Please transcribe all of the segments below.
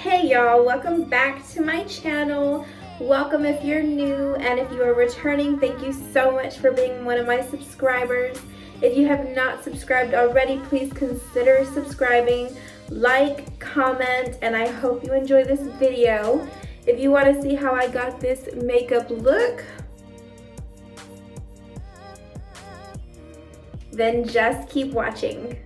Hey y'all, welcome back to my channel. Welcome if you're new, and if you are returning, thank you so much for being one of my subscribers. If you have not subscribed already, please consider subscribing, like, comment, and I hope you enjoy this video. If you want to see how I got this makeup look, then just keep watching.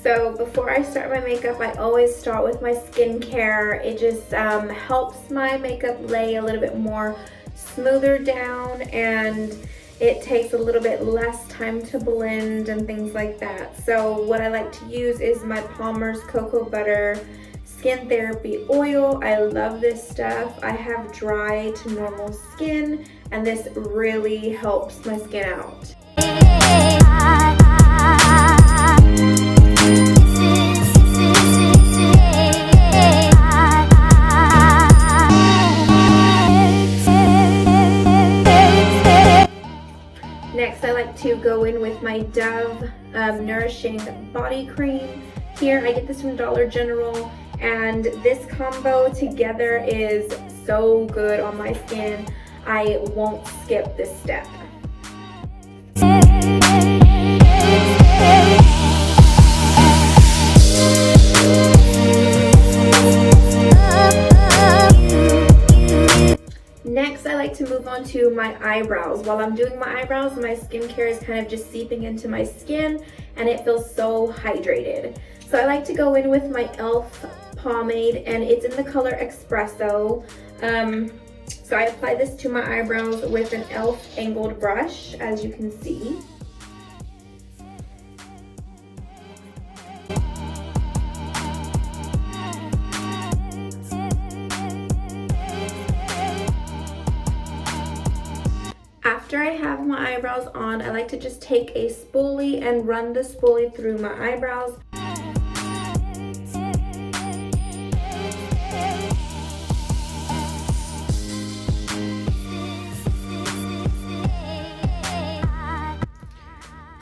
So before I start my makeup, I always start with my skincare. It just helps my makeup lay a little bit more smoother down, and it takes a little bit less time to blend and things like that. So what I like to use is my Palmer's Cocoa Butter Skin Therapy Oil. I love this stuff. I have dry to normal skin, and this really helps my skin out. Next, I like to go in with my Dove Nourishing Body Cream. Here, I get this from Dollar General, and this combo together is so good on my skin. I won't skip this step. Next, I like to move on to my eyebrows. While I'm doing my eyebrows, my skincare is kind of just seeping into my skin, and it feels so hydrated. So I like to go in with my e.l.f. pomade, and it's in the color Espresso. So I apply this to my eyebrows with an e.l.f. angled brush, as you can see. After I have my eyebrows on, I like to just take a spoolie and run the spoolie through my eyebrows.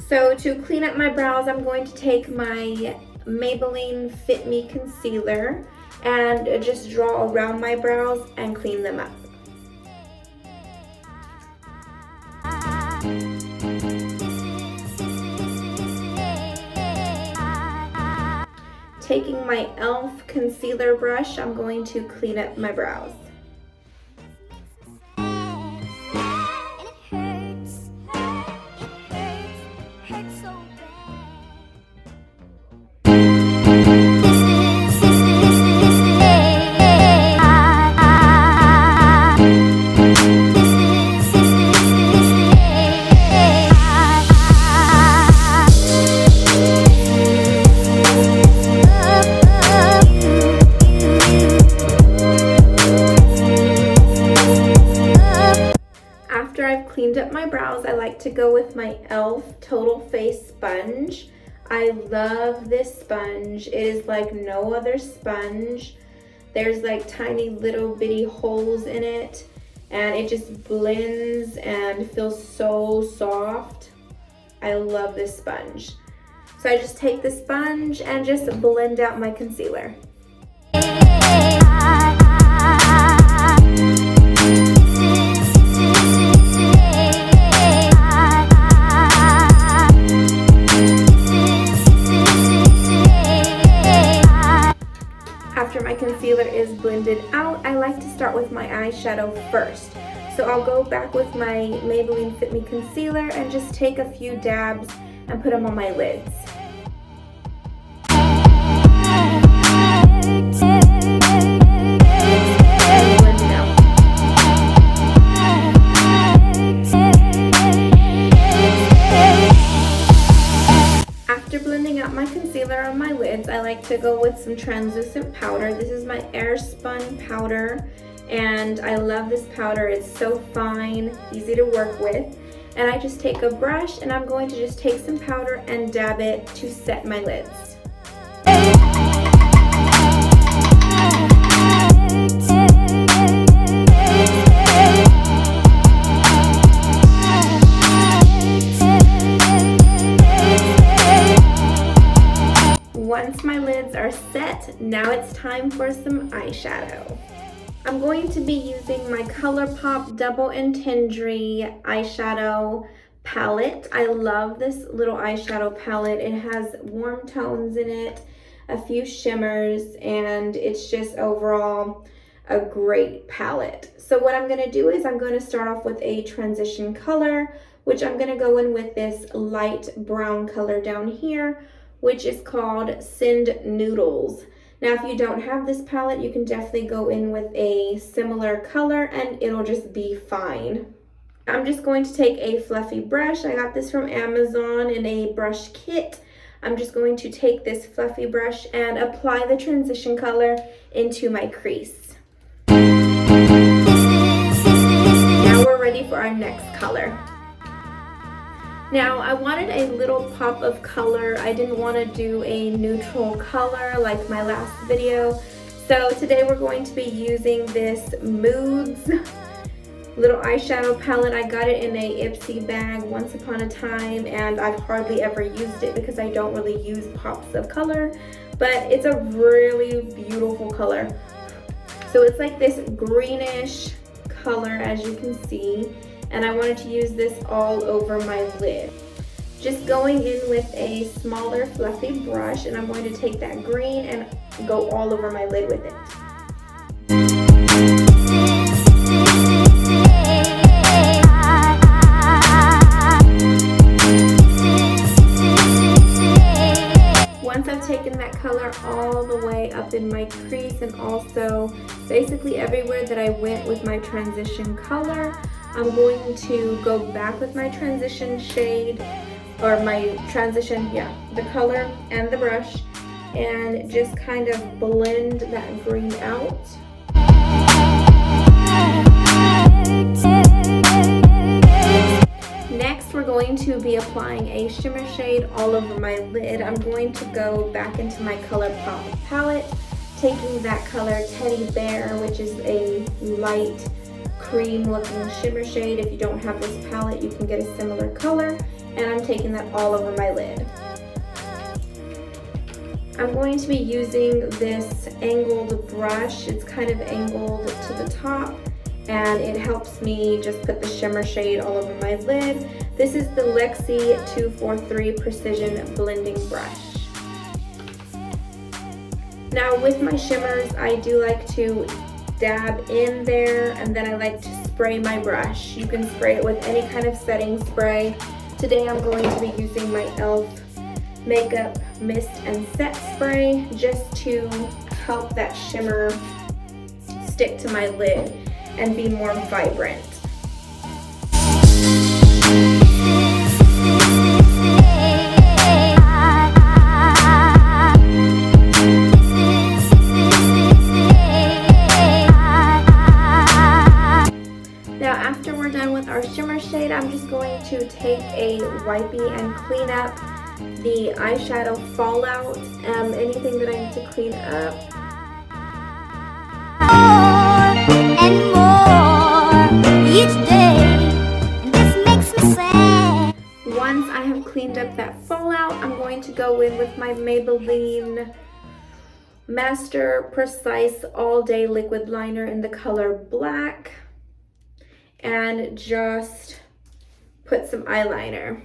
So to clean up my brows, I'm going to take my Maybelline Fit Me Concealer and just draw around my brows and clean them up. Taking my e.l.f. concealer brush, I'm going to clean up my brows. Cleaned up my brows, I like to go with my e.l.f. Total Face Sponge. I love this sponge. It is like no other sponge. There's like tiny little bitty holes in it, and it just blends and feels so soft. I love this sponge. So I just take the sponge and just blend out my concealer. After my concealer is blended out, I like to start with my eyeshadow first. So I'll go back with my Maybelline Fit Me Concealer and just take a few dabs and put them on my lids. On my lids, I like to go with some translucent powder. This is my Airspun powder, and I love this powder. It's so fine, easy to work with. And I just take a brush, and I'm going to just take some powder and dab it to set my lids. Once my lids are set, now it's time for some eyeshadow. I'm going to be using my ColourPop Double Intendry eyeshadow palette. I love this little eyeshadow palette. It has warm tones in it, a few shimmers, and it's just overall a great palette. So what I'm going to do is I'm going to start off with a transition color, which I'm going to go in with this light brown color down here, which is called Send Noodles. Now, if you don't have this palette, you can definitely go in with a similar color and it'll just be fine. I'm just going to take a fluffy brush. I got this from Amazon in a brush kit. I'm just going to take this fluffy brush and apply the transition color into my crease. Now we're ready for our next color. Now, I wanted a little pop of color. I didn't want to do a neutral color like my last video. So today we're going to be using this Moods little eyeshadow palette. I got it in a Ipsy bag once upon a time, and I've hardly ever used it because I don't really use pops of color, but it's a really beautiful color. So it's like this greenish color, as you can see. And I wanted to use this all over my lid. Just going in with a smaller fluffy brush, and I'm going to take that green and go all over my lid with it. Once I've taken that color all the way up in my crease and also basically everywhere that I went with my transition color, I'm going to go back with my transition shade, or my transition, the color and the brush, and just kind of blend that green out. Next, we're going to be applying a shimmer shade all over my lid. I'm going to go back into my ColourPop palette, taking that color Teddy Bear, which is a light cream looking shimmer shade. If you don't have this palette, you can get a similar color, and I'm taking that all over my lid. I'm going to be using this angled brush. It's kind of angled to the top, and it helps me just put the shimmer shade all over my lid. This is the Lexi 243 Precision Blending Brush. Now with my shimmers, I do like to dab in there, and then I like to spray my brush. You can spray it with any kind of setting spray. Today I'm going to be using my e.l.f. Makeup Mist and Set Spray just to help that shimmer stick to my lid and be more vibrant. Shimmer shade, I'm just going to take a wipey and clean up the eyeshadow fallout, anything that I need to clean up. More and more each day, and this makes me sad. Once I have cleaned up that fallout, I'm going to go in with my Maybelline Master Precise All Day Liquid Liner in the color Black, and just put some eyeliner.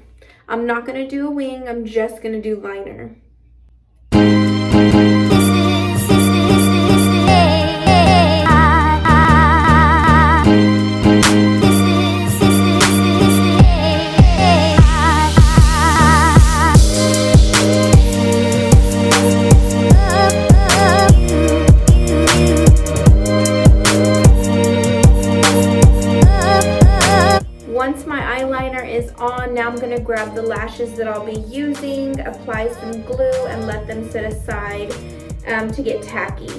I'm not gonna do a wing, I'm just gonna do liner. Now I'm going to grab the lashes that I'll be using, apply some glue, and let them sit aside to get tacky.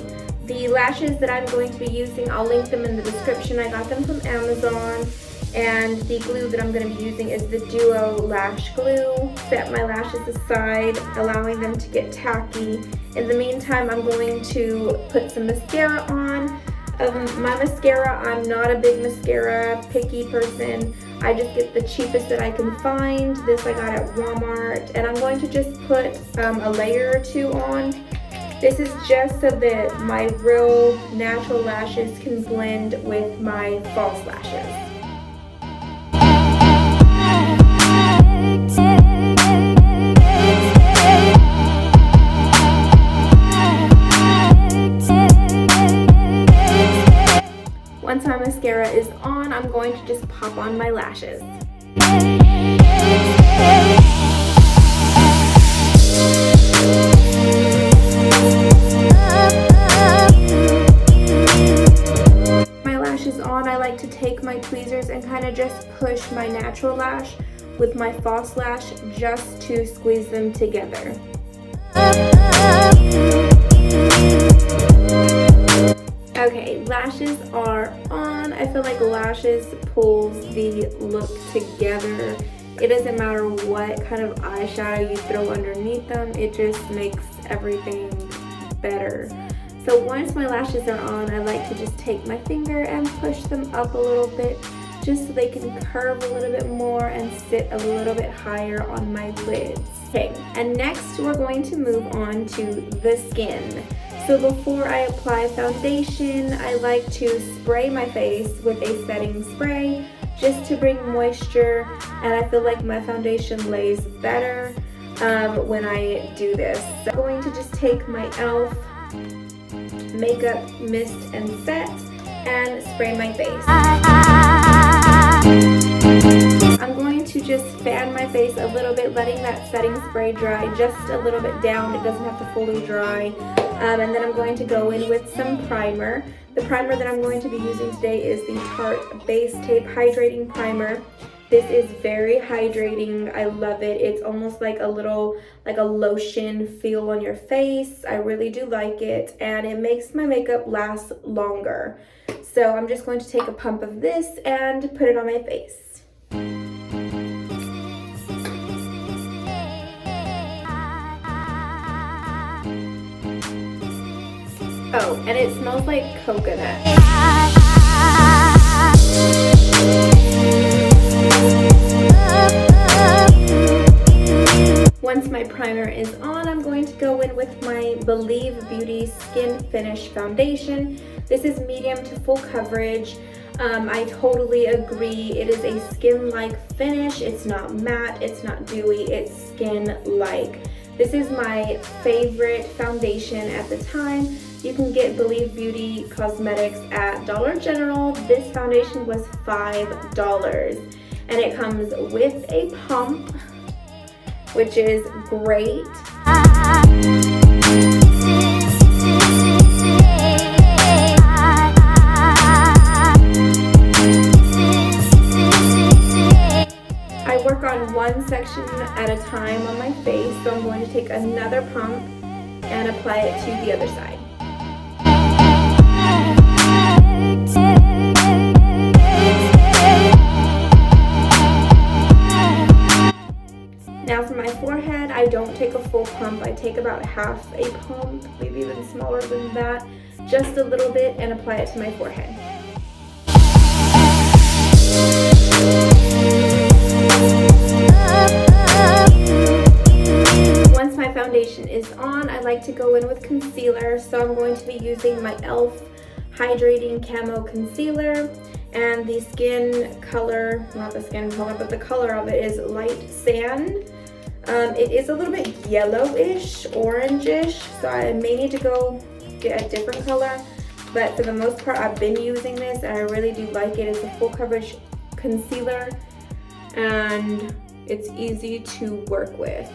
The lashes that I'm going to be using, I'll link them in the description. I got them from Amazon, and the glue that I'm going to be using is the Duo Lash Glue. Set my lashes aside, allowing them to get tacky. In the meantime, I'm going to put some mascara on. My mascara, I'm not a big mascara picky person. I just get the cheapest that I can find. This I got at Walmart, and I'm going to just put a layer or two on This is just so that my real natural lashes can blend with my false lashes. Once my mascara is on, I'm going to just pop on my lashes. My lashes on, I like to take my tweezers and kind of just push my natural lash with my false lash just to squeeze them together. Okay, lashes are on. I feel like lashes pulls the look together. It doesn't matter what kind of eyeshadow you throw underneath them, it just makes everything better. So once my lashes are on, I like to just take my finger and push them up a little bit just so they can curve a little bit more and sit a little bit higher on my lids. Okay, and next we're going to move on to the skin. So before I apply foundation, I like to spray my face with a setting spray just to bring moisture, and I feel like my foundation lays better when I do this. So I'm going to just take my e.l.f. Makeup Mist and Set and spray my face. I'm going to just fan my face a little bit, letting that setting spray dry just a little bit down. It doesn't have to fully dry. And then I'm going to go in with some primer. The primer that I'm going to be using today is the Tarte Base Tape Hydrating Primer. This is very hydrating. I love it. It's almost like a little, like a lotion feel on your face. I really do like it, and it makes my makeup last longer. So I'm just going to take a pump of this and put it on my face. Oh, and it smells like coconut. Once my primer is on, I'm going to go in with my Believe Beauty Skin Finish Foundation. This is medium to full coverage. I totally agree. It is a skin-like finish. It's not matte, it's not dewy, it's skin-like. This is my favorite foundation at the time. You can get Believe Beauty Cosmetics at Dollar General. This foundation was $5, and it comes with a pump, which is great. I work on one section at a time on my face, so I'm going to take another pump and apply it to the other side. Now for my forehead, I don't take a full pump. I take about half a pump, maybe even smaller than that, just a little bit, and apply it to my forehead. Once my foundation is on, I like to go in with concealer, so I'm going to be using my e.l.f. Hydrating Camo Concealer, and the skin color, not the skin color, but the color of it is Light Sand. It is a little bit yellowish, orangish, so I may need to go get a different color, but for the most part I've been using this and I really do like it. It's a full coverage concealer and it's easy to work with.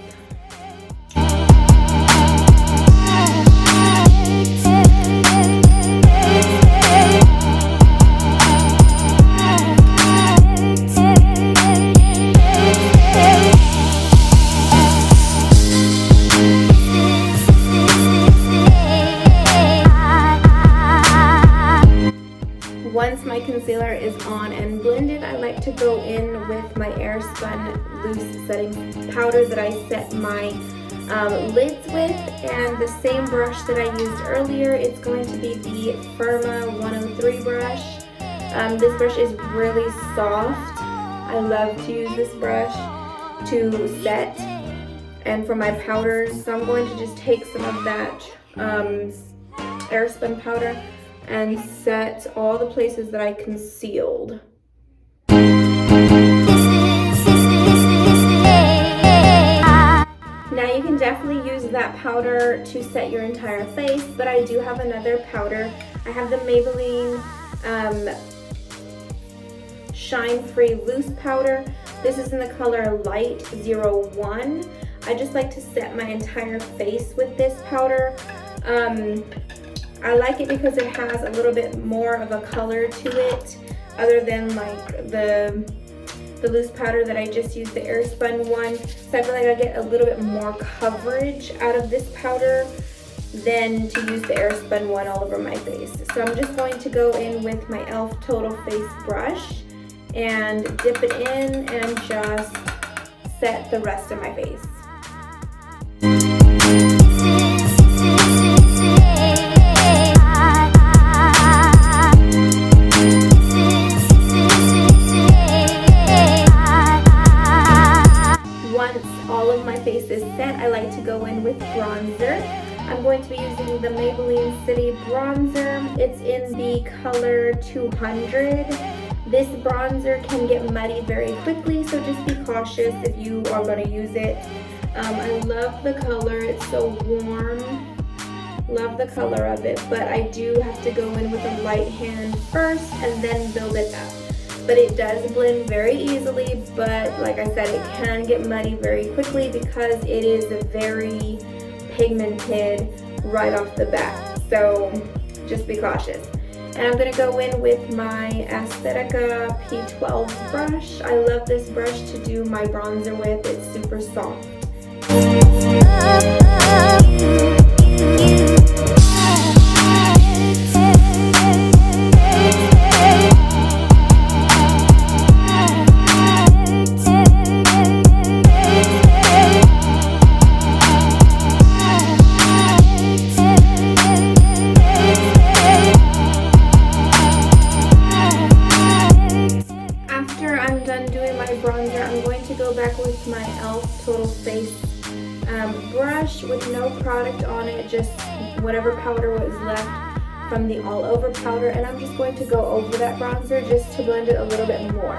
Once my concealer is on and blended, I like to go in with my Airspun Loose Setting Powder that I set my lids with, and the same brush that I used earlier. It's going to be the Firma 103 brush. This brush is really soft. I love to use this brush to set and for my powders. So I'm going to just take some of that airspun powder and set all the places that I concealed. Now you can definitely use that powder to set your entire face, but I do have another powder. I have the Maybelline Shine Free Loose Powder. This is in the color Light 01. I just like to set my entire face with this powder. I like it because it has a little bit more of a color to it, other than like the loose powder that I just used, the airspun one. So I feel like I get a little bit more coverage out of this powder than to use the airspun one all over my face. So I'm just going to go in with my e.l.f. Total Face brush and dip it in and just set the rest of my face. Once all of my face is set, I like to go in with bronzer. I'm going to be using the Maybelline City Bronzer. It's in the color 200. This bronzer can get muddy very quickly, so just be cautious if you are going to use it. I love the color, it's so warm. Love the color of it, but I do have to go in with a light hand first and then build it up. But it does blend very easily, but like I said, it can get muddy very quickly because it is very pigmented right off the bat. So just be cautious. And I'm going to go in with my Aesthetica P12 brush. I love this brush to do my bronzer with. It's super soft. With my e.l.f. Total Face brush with no product on it, just whatever powder was left from the all over powder, and I'm just going to go over that bronzer just to blend it a little bit more.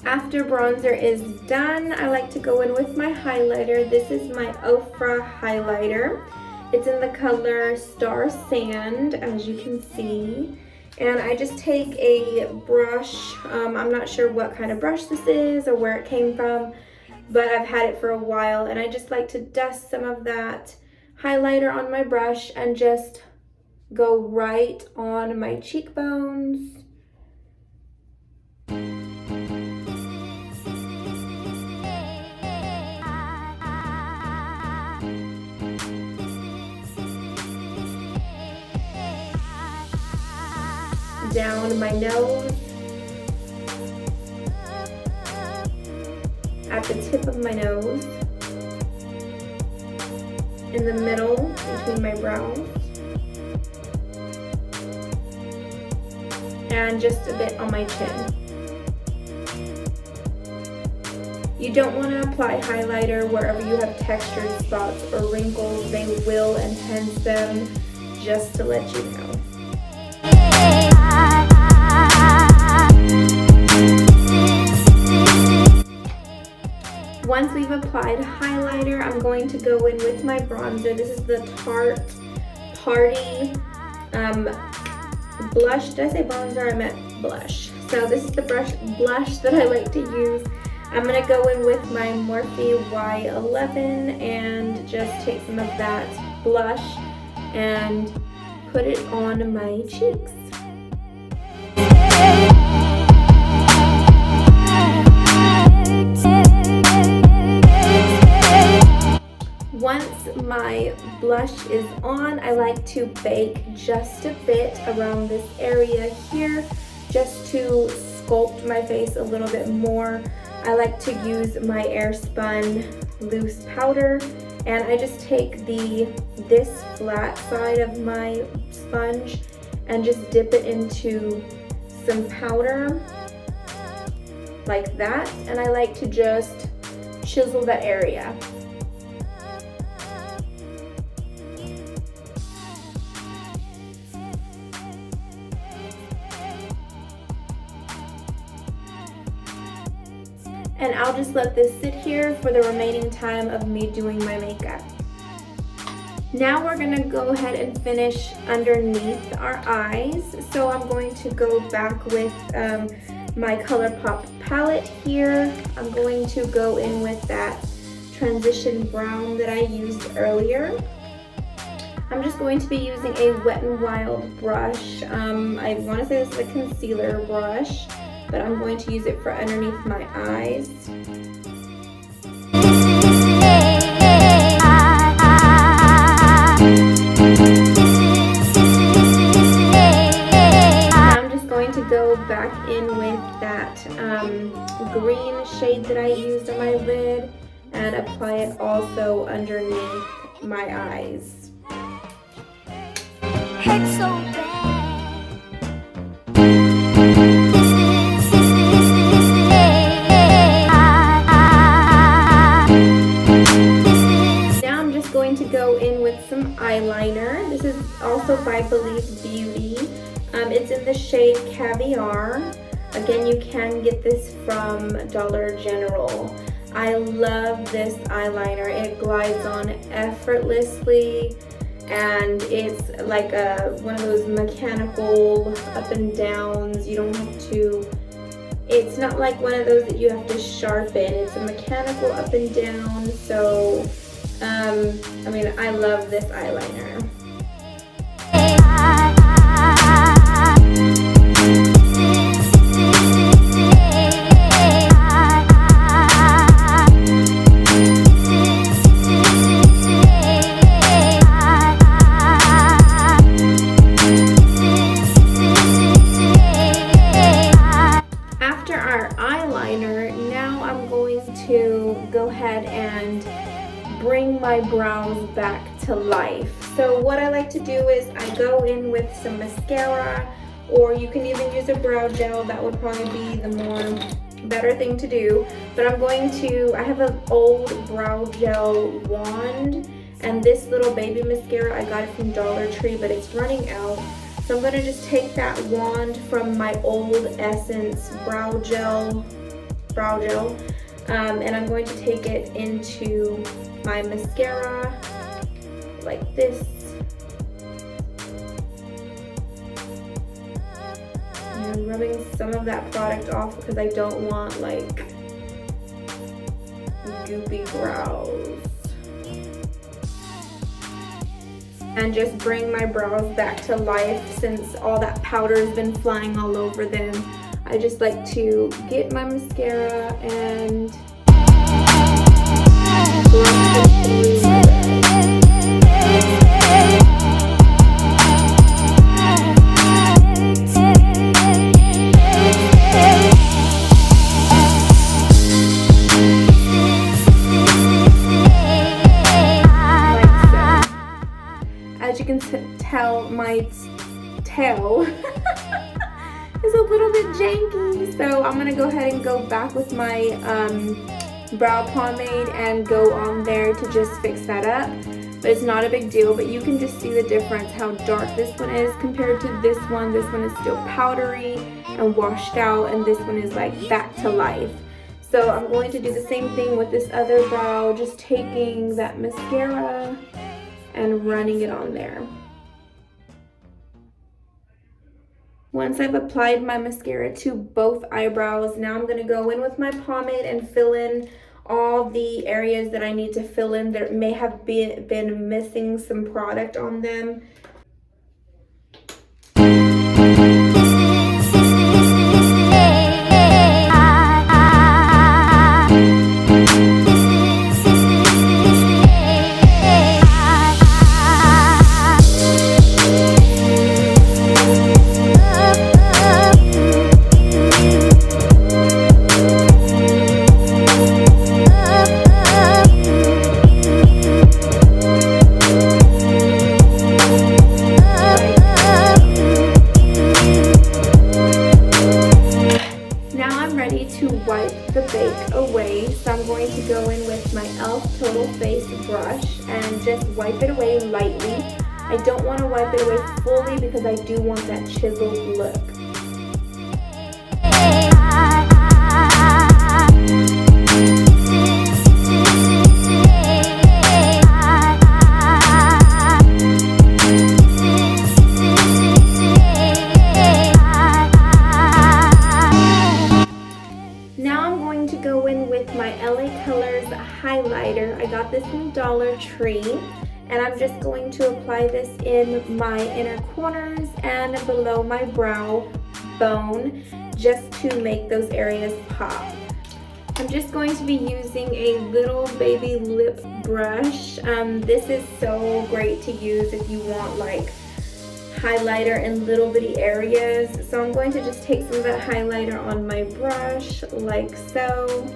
After bronzer is done, I like to go in with my highlighter. This is my Ofra highlighter. It's in the color Star Sand, as you can see. And I just take a brush. I'm not sure what kind of brush this is or where it came from, but I've had it for a while. And I just like to dust some of that highlighter on my brush and just go right on my cheekbones. Down my nose, at the tip of my nose, in the middle between my brows, and just a bit on my chin. You don't want to apply highlighter wherever you have textured spots or wrinkles. They will enhance them, just to let you know. Once we've applied highlighter, I'm going to go in with my bronzer. This is the Tarte Party blush. Did I say bronzer? I meant blush. So this is the blush that I like to use. I'm going to go in with my Morphe Y11 and just take some of that blush and put it on my cheeks. Once my blush is on, I like to bake just a bit around this area here, just to sculpt my face a little bit more. I like to use my airspun loose powder, and I just take this flat side of my sponge and just dip it into some powder like that, and I like to just chisel that area. And I'll just let this sit here for the remaining time of me doing my makeup. Now we're gonna go ahead and finish underneath our eyes. So I'm going to go back with my ColourPop palette here. I'm going to go in with that transition brown that I used earlier. I'm just going to be using a Wet n Wild brush. I want to say this is a concealer brush, but I'm going to use it for underneath my eyes. Now I'm just going to go back in with that green shade that I used on my lid and apply it also underneath my eyes. It's so bad. Now I'm just going to go in with some eyeliner. This is also by Believe Beauty. It's in the shade Caviar. Again, you can get this from Dollar General. I love this eyeliner. It glides on effortlessly, and it's like one of those mechanical up and downs. You don't have to, it's not like one of those that you have to sharpen. It's a mechanical up and down. So I mean, I love this eyeliner. Go ahead and bring my brows back to life. So what I like to do is I go in with some mascara, or you can even use a brow gel. That would probably be the better thing to do. But I have an old brow gel wand, and this little baby mascara, I got it from Dollar Tree, but it's running out. So I'm gonna just take that wand from my old Essence brow gel, and I'm going to take it into my mascara like this. And I'm rubbing some of that product off because I don't want like goopy brows. And just bring my brows back to life since all that powder has been flying all over them. I just like to get my mascara and brush it through my like so. As you can tell, my tail is a little bit janky, so I'm gonna go ahead and go back with my brow pomade and go on there to just fix that up. But it's not a big deal, but you can just see the difference how dark this one is compared to this one. This one is still powdery and washed out, and this one is like back to life. So I'm going to do the same thing with this other brow, just taking that mascara and running it on there. Once I've applied my mascara to both eyebrows, now I'm going to go in with my pomade and fill in all the areas that I need to fill in that may have been missing some product on them. go in with my e.l.f. Total Face brush and just wipe it away lightly. I don't want to wipe it away fully because I do want that chiseled look. Highlighter. I got this from Dollar Tree, and I'm just going to apply this in my inner corners and below my brow bone just to make those areas pop. I'm just going to be using a little baby lip brush. This is so great to use if you want like highlighter in little bitty areas. So I'm going to just take some of that highlighter on my brush like so.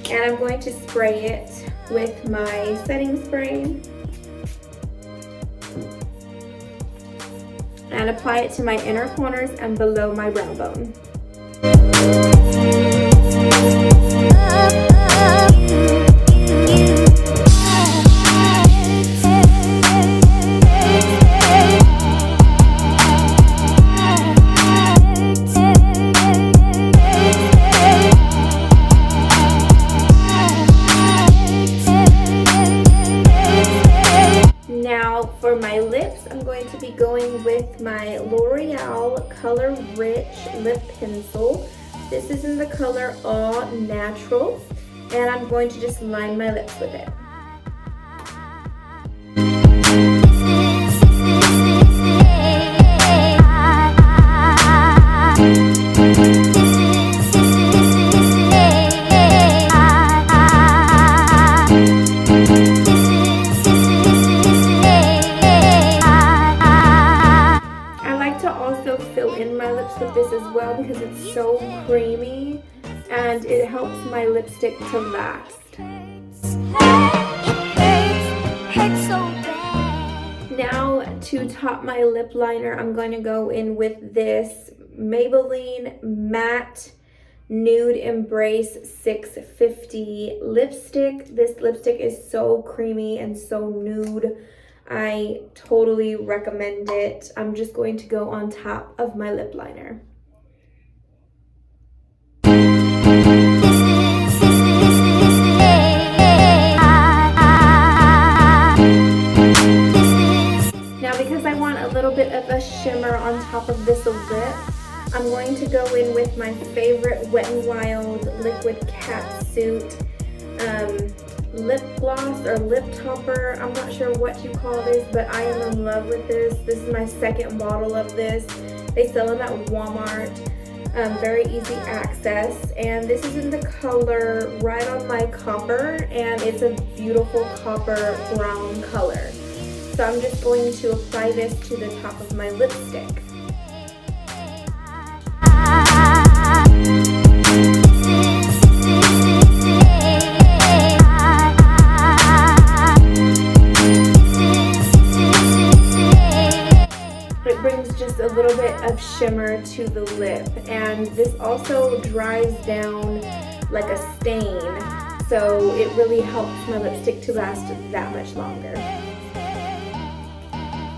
And I'm going to spray it with my setting spray and apply it to my inner corners and below my brow bone. For my lips, I'm going to be going with my L'Oreal Color Rich Lip Pencil. This is in the color All Natural, and I'm going to just line my lips with it. With this as well because it's so creamy and it helps my lipstick to last. Now to top my lip liner, I'm going to go in with this Maybelline Matte Nude Embrace 650 lipstick. This lipstick is so creamy and so nude. I totally recommend it. I'm just going to go on top of my lip liner. Now because I want a little bit of a shimmer on top of this lip, I'm going to go in with my favorite Wet n Wild Liquid Catsuit lip gloss or lip topper. I'm not sure what you call this, but I am in love with this. This is my second bottle of this. They sell them at Walmart. Very easy access, and this is in the color Right on My Copper, and it's a beautiful copper brown color. So I'm just going to apply this to the top of my lipstick. Just a little bit of shimmer to the lip, and this also dries down like a stain, so it really helps my lipstick to last that much longer.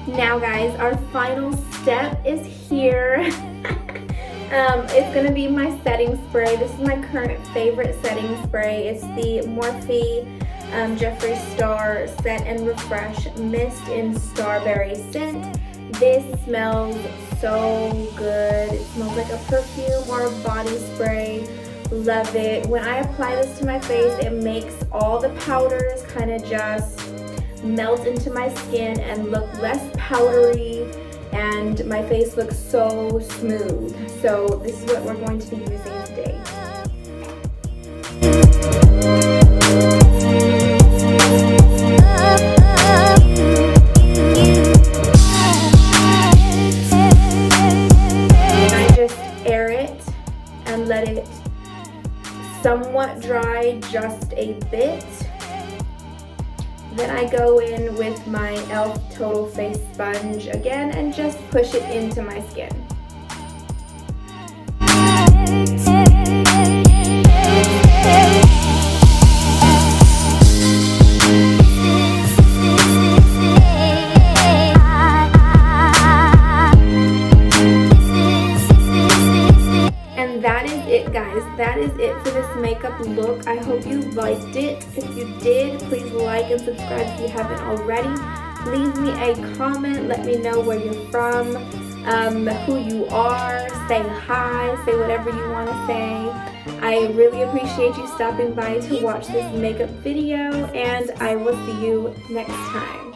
Now guys, our final step is here. It's going to be my setting spray. This is my current favorite setting spray. It's the Morphe Jeffree Star Set and Refresh Mist in Starberry Scent. This smells so good. It smells like a perfume or a body spray. Love it. When I apply this to my face, it makes all the powders kind of just melt into my skin and look less powdery, and my face looks so smooth. So this is what we're going to be using today. Let it somewhat dry just a bit. Then I go in with my e.l.f. Total Face Sponge again and just push it into my skin. is it, guys. That is it for this makeup look. I hope you liked it. If you did, please like and subscribe if you haven't already. Leave me a comment. Let me know where you're from, who you are. Say hi. Say whatever you want to say. I really appreciate you stopping by to watch this makeup video, and I will see you next time.